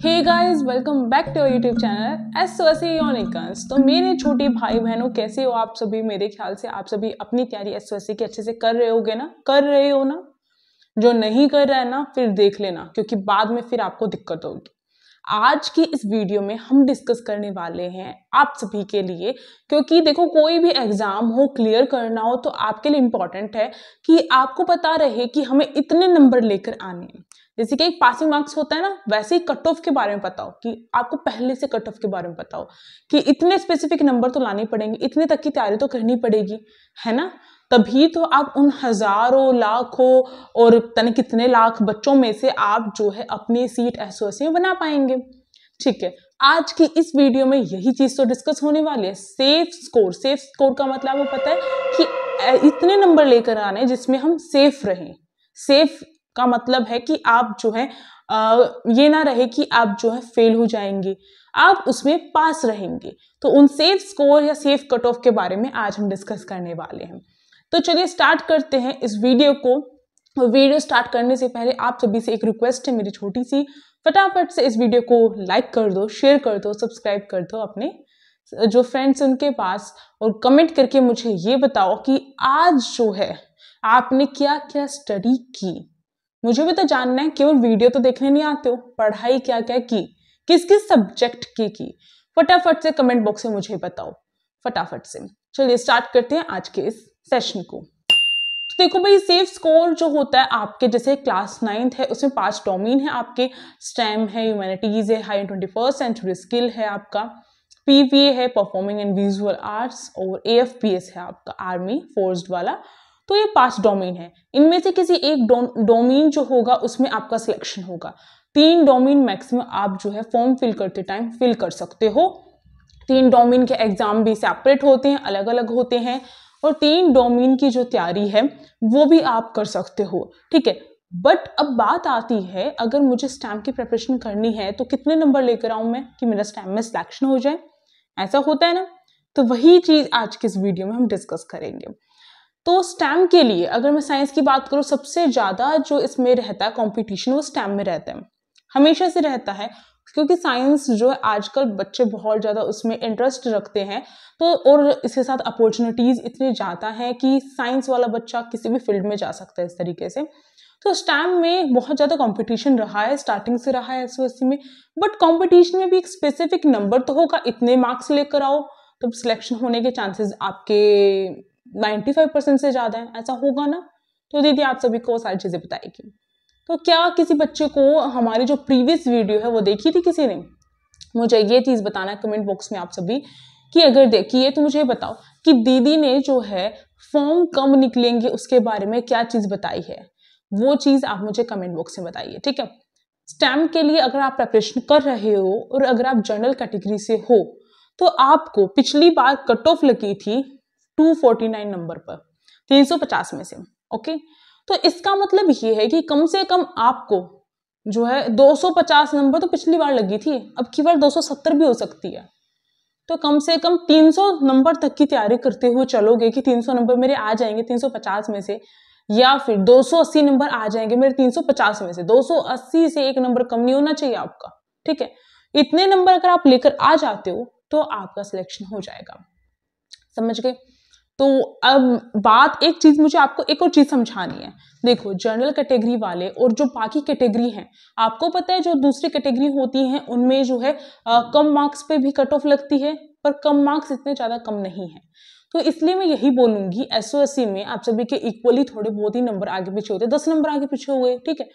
Hey guys, welcome back to YouTube channel SOS unicorns. तो मेरे छोटे भाई बहनों, कैसे हो आप सभी। मेरे ख्याल से आप सभी अपनी तैयारी एसओएस की अच्छे से कर रहे होगे ना, कर रहे हो ना। जो नहीं कर रहा है ना, फिर देख लेना, क्योंकि बाद में फिर आपको दिक्कत होगी। आज की इस वीडियो में हम डिस्कस करने वाले हैं आप सभी के लिए, क्योंकि देखो कोई भी एग्जाम हो, क्लियर करना हो, तो आपके लिए इंपॉर्टेंट है कि आपको पता रहे कि हमें इतने नंबर लेकर आने हैं। जैसे कि एक पासिंग मार्क्स होता है ना, वैसे ही कट ऑफ के बारे में पता हो, कि आपको पहले से कट ऑफ के बारे में पता हो कि इतने स्पेसिफिक नंबर तो लाने पड़ेंगे, इतने तक की तैयारी तो करनी पड़ेगी, है ना। तभी तो आप उन हजारों लाखों और पता नहीं कितने लाख बच्चों में से आप जो है अपनी सीट एसओएस में बना पाएंगे। ठीक है, आज की इस वीडियो में यही चीज तो डिस्कस होने वाली है। Safe score. सेफ स्कोर का मतलब वो पता है कि इतने नंबर लेकर आने जिसमें हम सेफ रहें। सेफ का मतलब है कि आप जो है ये ना रहे कि आप जो है फेल हो जाएंगे, आप उसमें पास रहेंगे। तो उन सेफ स्कोर या सेफ कट ऑफ के बारे में आज हम डिस्कस करने वाले हैं। तो चलिए स्टार्ट करते हैं इस वीडियो को। वीडियो स्टार्ट करने से पहले आप सभी से एक रिक्वेस्ट है मेरी छोटी सी, फटाफट से इस वीडियो को लाइक कर दो, शेयर कर दो, सब्सक्राइब कर दो अपने जो फ्रेंड्स उनके पास, और कमेंट करके मुझे ये बताओ कि आज जो है आपने क्या क्या स्टडी की। मुझे भी तो जानना है, केवल वीडियो तो देखने नहीं आते हो, पढ़ाई क्या क्या की, किस किस सब्जेक्ट की फटाफट से कमेंट बॉक्स में मुझे बताओ, फटाफट से। चलिए स्टार्ट करते हैं आज के इस सेशन को। तो देखो भाई, सेफ स्कोर जो होता है आपके, जैसे क्लास 9th है, उसमें 5 डोमेन है आपके। स्टेम है, ह्यूमैनिटीज है, हाई 21st सेंचुरी स्किल है आपका, पीवीए है, परफॉर्मिंग एंड विजुअल आर्ट्स, और एएफपीएस है आपका, आर्मी फोर्स्ड वाला। तो ये 5 डोमेन है। इनमें से किसी एक डोमेन जो होगा उसमें आपका सिलेक्शन होगा। 3 डोमेन मैक्सिमम आप जो है फॉर्म फिल करते टाइम फिल कर सकते हो। 3 डोमेन के एग्जाम भी सेपरेट होते हैं, अलग अलग होते हैं, और 3 डोमेन की जो तैयारी है वो भी आप कर सकते हो। ठीक है, बट अब बात आती है, अगर मुझे स्टैम्प की प्रिपरेशन करनी है तो कितने नंबर लेकर आऊं मैं कि मेरा स्टैम्प में सिलेक्शन हो जाए। ऐसा होता है ना। तो वही चीज आज के इस वीडियो में हम डिस्कस करेंगे। तो स्टैम्प के लिए अगर मैं साइंस की बात करूं, सबसे ज्यादा जो इसमें रहता है कंपटीशन, वो स्टैम्प में रहता है, हमेशा से रहता है। क्योंकि साइंस जो है आजकल बच्चे बहुत ज़्यादा उसमें इंटरेस्ट रखते हैं, तो और इसके साथ अपॉर्चुनिटीज़ इतनी ज़्यादा हैं कि साइंस वाला बच्चा किसी भी फील्ड में जा सकता है इस तरीके से। तो स्टैम्प में बहुत ज़्यादा कंपटीशन रहा है, स्टार्टिंग से रहा है एसओएससी में। बट कंपटीशन में भी एक स्पेसिफिक नंबर तो होगा, इतने मार्क्स लेकर आओ तो सिलेक्शन होने के चांसेस आपके 95% से ज़्यादा है, ऐसा होगा ना। तो दीदी आप सभी को सारी चीज़ें बताएगी। तो क्या किसी बच्चे को हमारी जो प्रीवियस वीडियो है वो देखी थी किसी ने? मुझे ये चीज़ बताना है कमेंट बॉक्स में आप सभी, कि अगर देखी है तो मुझे बताओ कि दीदी ने जो है फॉर्म कब निकलेंगे उसके बारे में क्या चीज़ बताई है। वो चीज़ आप मुझे कमेंट बॉक्स में बताइए। ठीक है, स्टैम्प के लिए अगर आप प्रिपरेशन कर रहे हो और अगर आप जनरल कैटेगरी से हो, तो आपको पिछली बार कट ऑफ लगी थी 249 नंबर पर, 350 में से। ओके, तो इसका मतलब ये है कि कम से कम आपको जो है 250 नंबर तो पिछली बार लगी थी, अब की बार 270 भी हो सकती है। तो कम से कम 300 नंबर तक की तैयारी करते हुए चलोगे कि 300 नंबर मेरे आ जाएंगे 350 में से, या फिर 280 नंबर आ जाएंगे मेरे 350 में से। 280 से एक नंबर कम नहीं होना चाहिए आपका। ठीक है, इतने नंबर अगर आप लेकर आ जाते हो तो आपका सिलेक्शन हो जाएगा। समझ गए। तो अब बात, एक चीज मुझे आपको एक और चीज समझानी है। देखो, जनरल कैटेगरी वाले और जो बाकी कैटेगरी हैं, आपको पता है जो दूसरी कैटेगरी होती हैं उनमें जो है कम मार्क्स पे भी कट ऑफ लगती है, पर कम मार्क्स इतने ज्यादा कम नहीं है। तो इसलिए मैं यही बोलूंगी, एसओएससी में आप सभी के इक्वली थोड़े बहुत ही नंबर आगे पीछे होते हैं, 10 नंबर आगे पीछे हुए। ठीक है,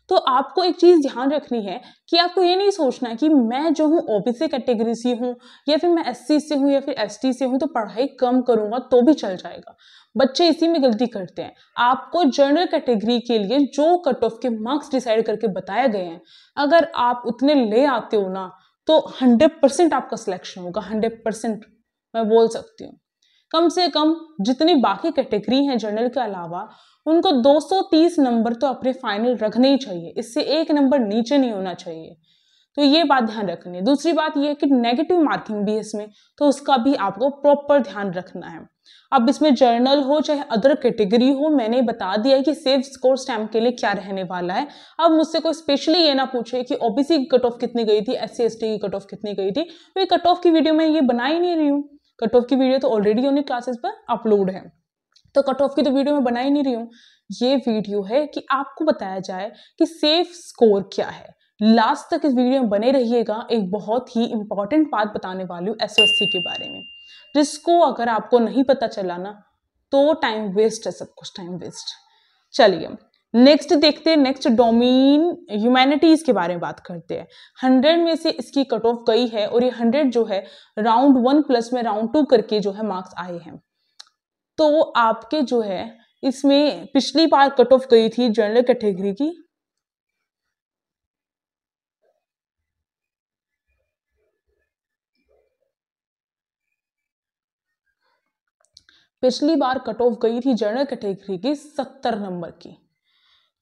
तो आपको एक चीज ध्यान रखनी है कि आपको ये नहीं सोचना है कि मैं जो हूँ ओबीसी कैटेगरी से हूँ, या फिर मैं एससी से हूँ, या फिर एसटी से हूँ, तो पढ़ाई कम करूंगा तो भी चल जाएगा। बच्चे इसी में गलती करते हैं। आपको जनरल कैटेगरी के लिए जो कट ऑफ के मार्क्स डिसाइड करके बताए गए हैं, अगर आप उतने ले आते हो ना, तो 100% आपका सिलेक्शन होगा। 100% मैं बोल सकती हूँ। कम से कम जितनी बाकी कैटेगरी हैं जनरल के अलावा, उनको 230 नंबर तो अपने फाइनल रखने ही चाहिए, इससे एक नंबर नीचे नहीं होना चाहिए। तो ये बात ध्यान रखनी है। दूसरी बात ये है कि नेगेटिव मार्किंग भी है इसमें, तो उसका भी आपको प्रॉपर ध्यान रखना है। अब इसमें जर्नल हो चाहे अदर कैटेगरी हो, मैंने बता दिया है कि सेफ स्कोर स्टैम्प के लिए क्या रहने वाला है। अब मुझसे कोई स्पेशली ये ना पूछे कि ओबीसी की कट ऑफ कितनी गई थी, SC ST की कट ऑफ कितनी गई थी, तो ये कट ऑफ की वीडियो मैं ये बना ही नहीं रही हूँ। कट ऑफ की वीडियो तो ऑलरेडी उन्हीं क्लासेस पर अपलोड है, तो कट ऑफ की तो वीडियो मैं बना ही नहीं रही हूँ। ये वीडियो है कि आपको बताया जाए कि सेफ स्कोर क्या है। लास्ट तक इस वीडियो में बने रहिएगा, एक बहुत ही इंपॉर्टेंट बात बताने वाली हूँ SOSC के बारे में, जिसको अगर आपको नहीं पता चला ना तो टाइम वेस्ट है, सब कुछ टाइम वेस्ट। चलिए नेक्स्ट देखते हैं, नेक्स्ट डोमेन ह्यूमैनिटीज के बारे में बात करते हैं। 100 में से इसकी कट ऑफ गई है और ये 100 जो है राउंड 1 प्लस में राउंड 2 करके जो है मार्क्स आए हैं। तो आपके जो है इसमें पिछली बार कट ऑफ गई थी जनरल कैटेगरी की, पिछली बार कट ऑफ गई थी जनरल कैटेगरी की 70 नंबर की।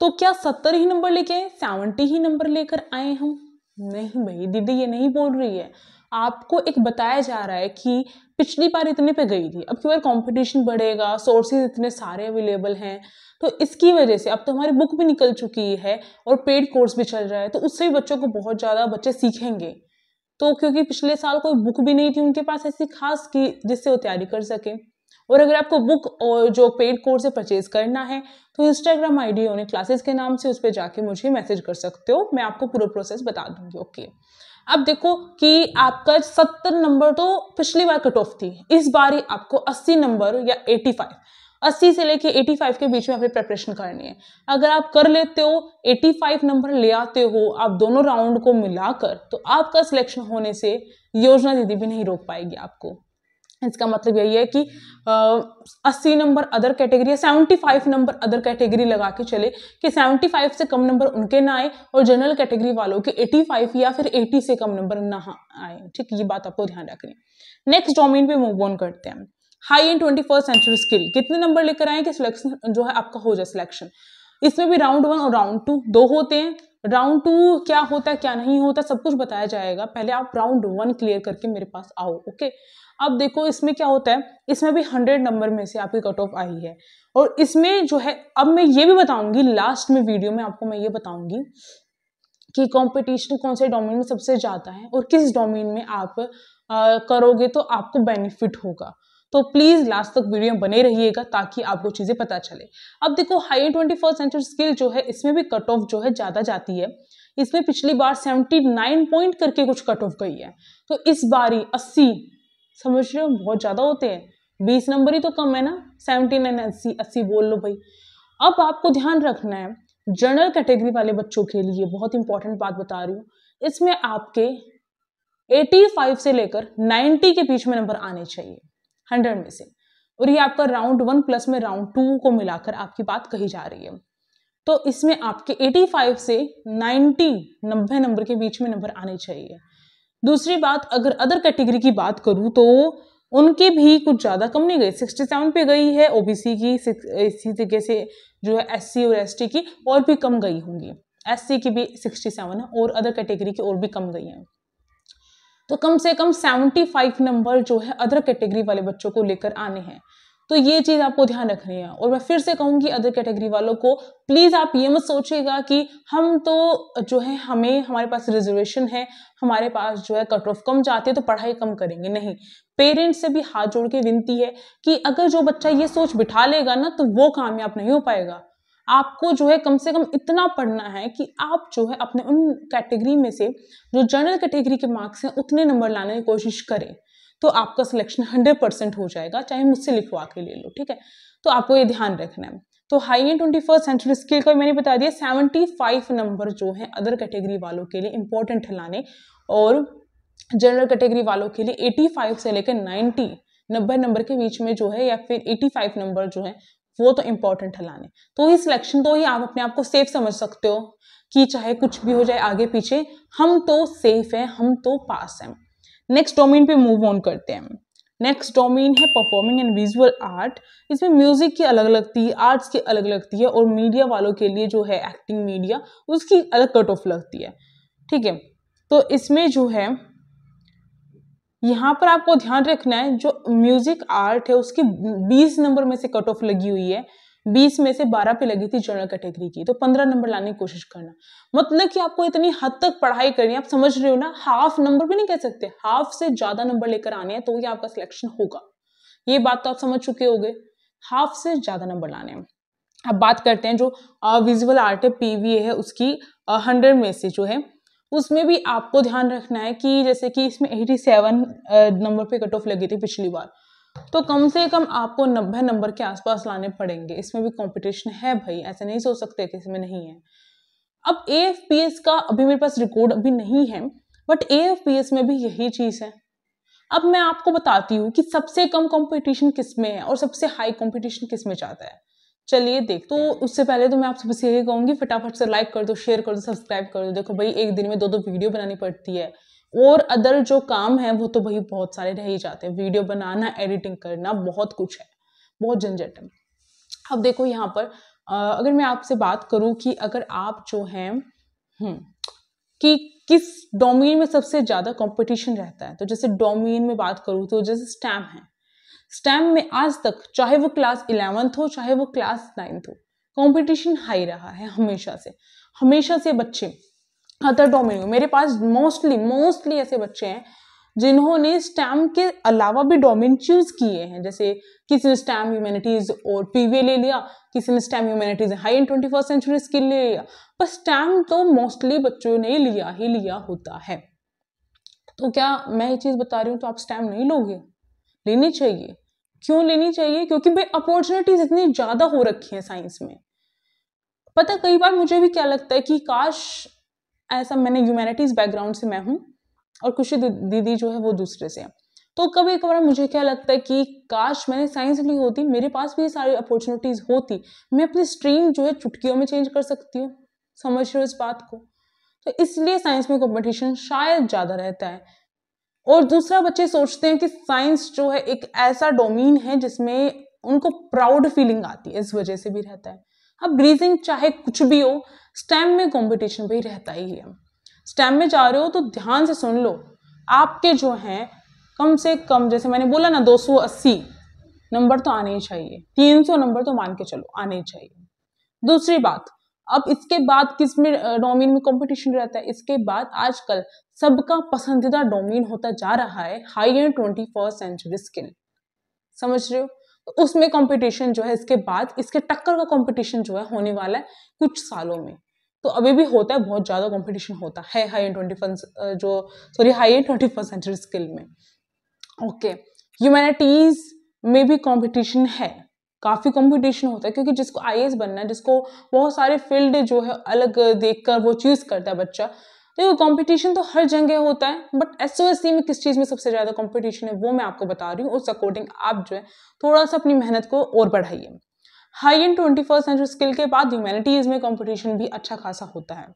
तो क्या 70 ही नंबर लेके आए, 70 ही नंबर लेकर आए हम? नहीं भाई दीदी ये नहीं बोल रही है, आपको एक बताया जा रहा है कि पिछली बार इतने पे गई थी, अब की बार कंपटीशन बढ़ेगा, सोर्सेज इतने सारे अवेलेबल हैं, तो इसकी वजह से अब तो हमारी बुक भी निकल चुकी है और पेड कोर्स भी चल रहा है, तो उससे भी बच्चों को बहुत ज़्यादा बच्चे सीखेंगे। तो क्योंकि पिछले साल कोई बुक भी नहीं थी उनके पास ऐसी खास की जिससे वो तैयारी कर सके। और अगर आपको बुक और जो पेड कोर्स है परचेज करना है तो इंस्टाग्राम ID उन्हें क्लासेस के नाम से उस पर जाके मुझे मैसेज कर सकते हो, मैं आपको पूरा प्रोसेस बता दूंगी। ओके अब देखो कि आपका 70 नंबर तो पिछली बार कट ऑफ थी, इस बार ही आपको 80 नंबर या 85, 80 से लेके 85 के बीच में आपकी प्रिपरेशन करनी है। अगर आप कर लेते हो 85 नंबर ले आते हो आप दोनों राउंड को मिलाकर, तो आपका सिलेक्शन होने से योजना दीदी भी नहीं रोक पाएगी आपको। इसका मतलब यही है कि 80 नंबर अदर कैटेगरी या 75 नंबर अदर कैटेगरी लगा के चले कि 75 से कम नंबर उनके ना आए और जनरल कैटेगरी वालों के 85 या फिर 80 से कम नंबर ना आए। ठीक, ये बात आपको ध्यान रखनी। नेक्स्ट डोमेन पे मूव ऑन करते हैं। High end 21st century skill कितने नंबर लेकर आए कि सिलेक्शन जो है आपका हो जाए सिलेक्शन। इसमें भी राउंड 1 और राउंड 2 दो होते हैं। राउंड 2 क्या होता है क्या नहीं होता सब कुछ बताया जाएगा, पहले आप राउंड 1 क्लियर करके मेरे पास आओ। ओके अब देखो इसमें क्या होता है, इसमें भी 100 नंबर में से आपकी कट ऑफ आई है और इसमें जो है अब मैं ये भी बताऊंगी लास्ट में वीडियो में आपको मैं ये बताऊंगी कि कंपटीशन कौन से डोमेन में सबसे ज्यादा है और किस डोमेन में आप करोगे तो आपको बेनिफिट होगा। तो प्लीज लास्ट तक वीडियो में बने रहिएगा ताकि आपको चीजें पता चले। अब देखो हाई 21st सेंचुरी स्किल जो है इसमें भी कट ऑफ जो है ज्यादा जाती है। इसमें पिछली बार 79 पॉइंट करके कुछ कट ऑफ गई है, तो इस बारी 80, समझ रहे हो बहुत ज्यादा होते हैं, 20 नंबर ही तो कम है ना, 79 80 80 बोल लो भाई। अब आपको ध्यान रखना है जनरल कैटेगरी वाले बच्चों के लिए बहुत इंपॉर्टेंट बात बता रही हूँ, इसमें आपके 85 से लेकर 90 के बीच में नंबर आने चाहिए 100 में से, और ये आपका राउंड 1 प्लस में राउंड 2 को मिलाकर आपकी बात कही जा रही है। तो इसमें आपके 85 से 90 नंबर के बीच में नंबर आने चाहिए। दूसरी बात अगर अदर कैटेगरी की बात करूं तो उनकी भी कुछ ज्यादा कम नहीं गई, 67 पे गई है ओबीसी की, इसी तरीके से जो है SC और ST की और भी कम गई होंगी, SC की भी 67 है और अदर कैटेगरी की और भी कम गई है। तो कम से कम 75 नंबर जो है अदर कैटेगरी वाले बच्चों को लेकर आने हैं, तो ये चीज आपको ध्यान रखनी है। और मैं फिर से कहूंगी अदर कैटेगरी वालों को प्लीज आप ये मत सोचिएगा कि हम तो जो है हमारे पास रिजर्वेशन है, हमारे पास जो है कट ऑफ कम जाती है तो पढ़ाई कम करेंगे, नहीं। पेरेंट्स से भी हाथ जोड़ के विनती है कि अगर जो बच्चा ये सोच बिठा लेगा ना तो वो कामयाब नहीं हो पाएगा। आपको जो है कम से कम इतना पढ़ना है कि आप जो है अपने उन कैटेगरी में से जो जनरल कैटेगरी के मार्क्स हैं उतने नंबर लाने की कोशिश करें, तो आपका सिलेक्शन 100% हो जाएगा, चाहे मुझसे लिखवा के ले लो। ठीक है, तो आपको ये ध्यान रखना है। तो high end 21st century skill का मैंने बता दिया, 75 नंबर जो है अदर कैटेगरी वालों के लिए इंपॉर्टेंट है लाने, और जनरल कैटेगरी वालों के लिए 85 से लेकर 90 नंबर के बीच में जो है या फिर 85 नंबर जो है वो तो इंपॉर्टेंट है लाने। तो ही सिलेक्शन, तो ही आप अपने आप को सेफ समझ सकते हो कि चाहे कुछ भी हो जाए आगे पीछे, हम तो सेफ हैं, हम तो पास हैं। नेक्स्ट डोमेन पे मूव ऑन करते हैं। नेक्स्ट डोमेन है परफॉर्मिंग एंड विजुअल आर्ट। इसमें म्यूजिक की अलग लगती है, आर्ट्स की अलग लगती है, और मीडिया वालों के लिए जो है एक्टिंग मीडिया उसकी अलग कट ऑफ लगती है। ठीक है, तो इसमें जो है यहाँ पर आपको ध्यान रखना है, जो म्यूजिक आर्ट है उसकी 20 नंबर में से कट ऑफ लगी हुई है, 20 में से 12 पे लगी थी जनरल कैटेगरी की, तो 15 नंबर लाने की कोशिश करना। मतलब कि आपको इतनी हद तक पढ़ाई करनी है, आप समझ रहे हो ना, हाफ नंबर भी नहीं कह सकते, हाफ से ज्यादा नंबर लेकर आने हैं तो ही आपका सिलेक्शन होगा। ये बात तो आप समझ चुके होंगे, हाफ से ज्यादा नंबर लाने हैं। अब बात करते हैं जो विजुअल आर्ट है, पीवीए है, उसकी 100 में से जो है उसमें भी आपको ध्यान रखना है कि जैसे कि इसमें 87 नंबर पे कट ऑफ लगी थी पिछली बार, तो कम से कम आपको 90 नंबर के आसपास लाने पड़ेंगे। इसमें भी कंपटीशन है भाई, ऐसे नहीं सोच सकते कि इसमें नहीं है। अब एएफपीएस का अभी मेरे पास रिकॉर्ड अभी नहीं है, बट एएफपीएस में भी यही चीज है। अब मैं आपको बताती हूँ कि सबसे कम कंपटीशन किस में है और सबसे हाई कंपटीशन किस में जाता है। चलिए देख, तो उससे पहले तो मैं आप सबसे यही कहूंगी, फटाफट से लाइक कर दो, शेयर कर दो, सब्सक्राइब कर दो। देखो भाई, एक दिन में 2-2 वीडियो बनानी पड़ती है, और अदर जो काम है वो तो भाई बहुत सारे रह ही जाते हैं, वीडियो बनाना, एडिटिंग करना, बहुत कुछ है, बहुत झंझट है। अब देखो यहाँ पर अगर मैं आपसे बात करूं कि अगर आप जो हैं कि किस डोमेन में सबसे ज्यादा कंपटीशन रहता है, तो जैसे डोमेन में बात करूं तो जैसे स्टैम है, स्टैम में आज तक चाहे वो क्लास 11th हो चाहे वो क्लास 9th हो, कंपटीशन हाई रहा है हमेशा से बच्चे अदर डोमेन में, मेरे पास मोस्टली ऐसे बच्चे हैं जिन्होंने स्टैम के अलावा भी डोमेन चूज किए हैं। जैसे किसी ने स्टैम ह्यूमैनिटीज और पीवीए ले लिया, किसी ने STEM humanities high end 21st century skill ले लिया, पर स्टैम तो मोस्टली बच्चों ने लिया होता है। तो क्या मैं ये चीज बता रही हूँ तो आप स्टैम नहीं लोगे? लेनी चाहिए। क्यों लेनी चाहिए? क्योंकि भाई अपॉर्चुनिटीज इतनी ज्यादा हो रखी है साइंस में। पता कई बार मुझे भी क्या लगता है कि काश ऐसा, मैंने ह्यूमैनिटीज बैकग्राउंड से मैं हूँ और खुशी दीदी जो है वो दूसरे से है, तो कभी कभार मुझे क्या लगता है कि काश मैंने साइंस ली होती, मेरे पास भी सारी अपॉर्चुनिटीज होती, मैं अपनी स्ट्रीम जो है चुटकियों में चेंज कर सकती हूँ। समझ रहे हो इस बात को? तो इसलिए साइंस में कंपटीशन शायद ज्यादा रहता है। और दूसरा, बच्चे सोचते हैं कि साइंस जो है एक ऐसा डोमेन है जिसमें उनको प्राउड फीलिंग आती है, इस वजह से भी रहता है। अब रीजनिंग चाहे कुछ भी हो, स्टेम में कंपटीशन भी रहता ही है। स्टेम में जा रहे हो तो ध्यान से सुन लो, आपके जो हैं कम से कम, जैसे मैंने बोला ना, 280 नंबर तो आने ही चाहिए, 300 नंबर तो मान के चलो आने ही चाहिए। दूसरी बात, अब इसके बाद किस में डोमेन में कंपटीशन रहता है? इसके बाद आजकल सबका पसंदीदा डोमेन होता जा रहा है high end 21st century skill. समझ रहे हो? तो उसमें कंपटीशन जो है इसके बाद, इसके टक्कर का कंपटीशन जो है होने वाला है कुछ सालों में। तो अभी भी होता है, बहुत ज्यादा कंपटीशन होता है high end 21st century skill में। ओके, ह्यूमैनिटीज में भी कंपटीशन है, काफी कंपटीशन होता है, क्योंकि जिसको आईएएस बनना है, जिसको बहुत सारे फील्ड जो है अलग देखकर वो चूज करता है बच्चा, तो कंपटीशन तो हर जगह होता है। बट एसओएससी में किस चीज में सबसे ज्यादा कंपटीशन है वो मैं आपको बता रही हूँ, उस अकॉर्डिंग आप जो है थोड़ा सा अपनी मेहनत को और बढ़ाइए। High end 21st century skill के बाद ह्यूमैनिटीज में कंपटीशन भी अच्छा खासा होता है।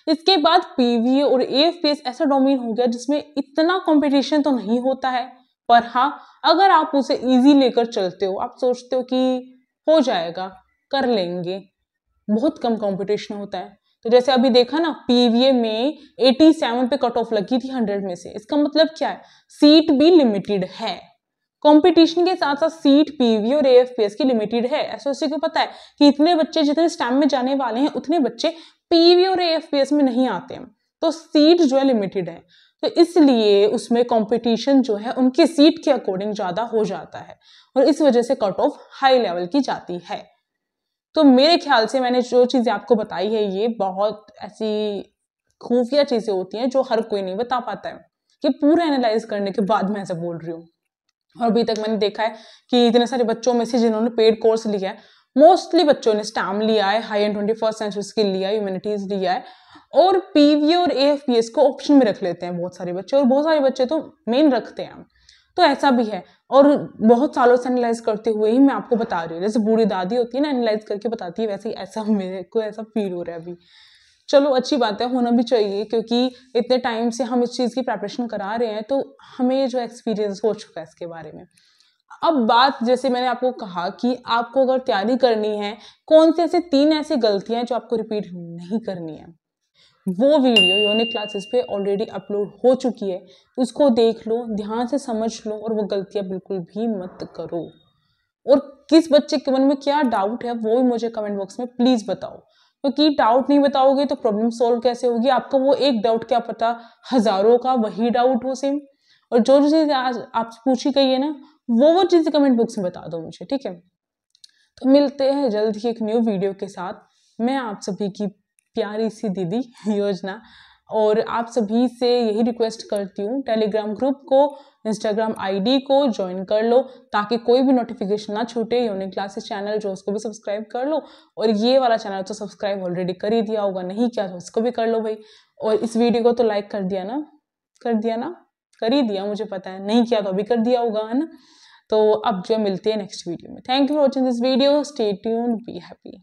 इसके बाद पीवीए और एएफपीएस ऐसा डोमेन हो गया जिसमें इतना कंपटीशन तो नहीं होता है, पर हाँ, अगर आप उसे इजी लेकर चलते हो, आप सोचते हो कि हो जाएगा, कर लेंगे, बहुत कम कंपटीशन होता है। तो जैसे अभी देखा ना, पीवीए में 87 पे कट ऑफ लगी थी 100 में से, इसका मतलब क्या है? सीट भी लिमिटेड है। कंपटीशन के साथ साथ सीट पीवीए और एएफपीएस की लिमिटेड है। एसओसी को पता है कि इतने बच्चे जितने स्टैम में जाने वाले हैं उतने बच्चे पीवीए और एएफपीएस में नहीं आते हैं, तो सीट जो है लिमिटेड है, तो इसलिए उसमें कंपटीशन जो है उनकी सीट के अकॉर्डिंग ज्यादा हो जाता है, और इस वजह से कट ऑफ हाई लेवल की जाती है। तो मेरे ख्याल से मैंने जो चीजें आपको बताई है ये बहुत ऐसी खुफिया चीजें होती हैं जो हर कोई नहीं बता पाता है, कि पूरा एनालाइज करने के बाद मैं ऐसा बोल रही हूँ। और अभी तक मैंने देखा है कि इतने सारे बच्चों में से जिन्होंने पेड कोर्स लिया है, मोस्टली बच्चों ने स्टैम लिया है, high end 21st century skill लिया है, ह्यूमैनिटीज लिया है, और पीवीए और एएफपीएस को ऑप्शन में रख लेते हैं बहुत सारे बच्चे, और बहुत सारे बच्चे तो मेन रखते हैं। तो ऐसा भी है, और बहुत सालों से एनालाइज करते हुए ही मैं आपको बता रही हूँ। जैसे बूढ़ी दादी होती है ना, एनालाइज करके बताती है, वैसे ही ऐसा मेरे को ऐसा फील हो रहा है अभी। चलो अच्छी बात है, होना भी चाहिए, क्योंकि इतने टाइम से हम इस चीज़ की प्रिपरेशन करा रहे हैं, तो हमें जो एक्सपीरियंस हो चुका है इसके बारे में। अब बात, जैसे मैंने आपको कहा कि आपको अगर तैयारी करनी है, कौन से ऐसे 3 ऐसी गलतियां जो आपको रिपीट नहीं करनी है। वो वीडियो यूनिक क्लासेस पे ऑलरेडी अपलोड हो चुकी है, उसको देख लो, ध्यान से समझ लो और वो गलतियां बिल्कुल भी मत करो। और किस बच्चे के मन में क्या डाउट है वो भी मुझे कमेंट बॉक्स में प्लीज बताओ, क्योंकि डाउट नहीं बताओगे तो प्रॉब्लम सॉल्व कैसे होगी? आपका वो एक डाउट क्या पता हजारों का वही डाउट हो सेम। और जो जो चीज आज आपसे पूछी गई है ना, वो चीजें कमेंट बॉक्स में बता दो मुझे, ठीक है? तो मिलते हैं जल्द ही एक न्यू वीडियो के साथ। मैं आप सभी की प्यारी सी दीदी योजना, और आप सभी से यही रिक्वेस्ट करती हूँ, टेलीग्राम ग्रुप को, इंस्टाग्राम आईडी को ज्वाइन कर लो ताकि कोई भी नोटिफिकेशन ना छूटे। यूनिक क्लासेस चैनल जो, उसको भी सब्सक्राइब कर लो, और ये वाला चैनल तो सब्सक्राइब ऑलरेडी कर ही दिया होगा, नहीं किया तो उसको भी कर लो भाई। और इस वीडियो को तो लाइक कर दिया ना, कर दिया ना, कर ही दिया, मुझे पता है, नहीं किया तो अभी कर दिया होगा, है ना? तो अब जो मिलते हैं नेक्स्ट वीडियो में। Thank you for watching this video, stay tuned, be happy.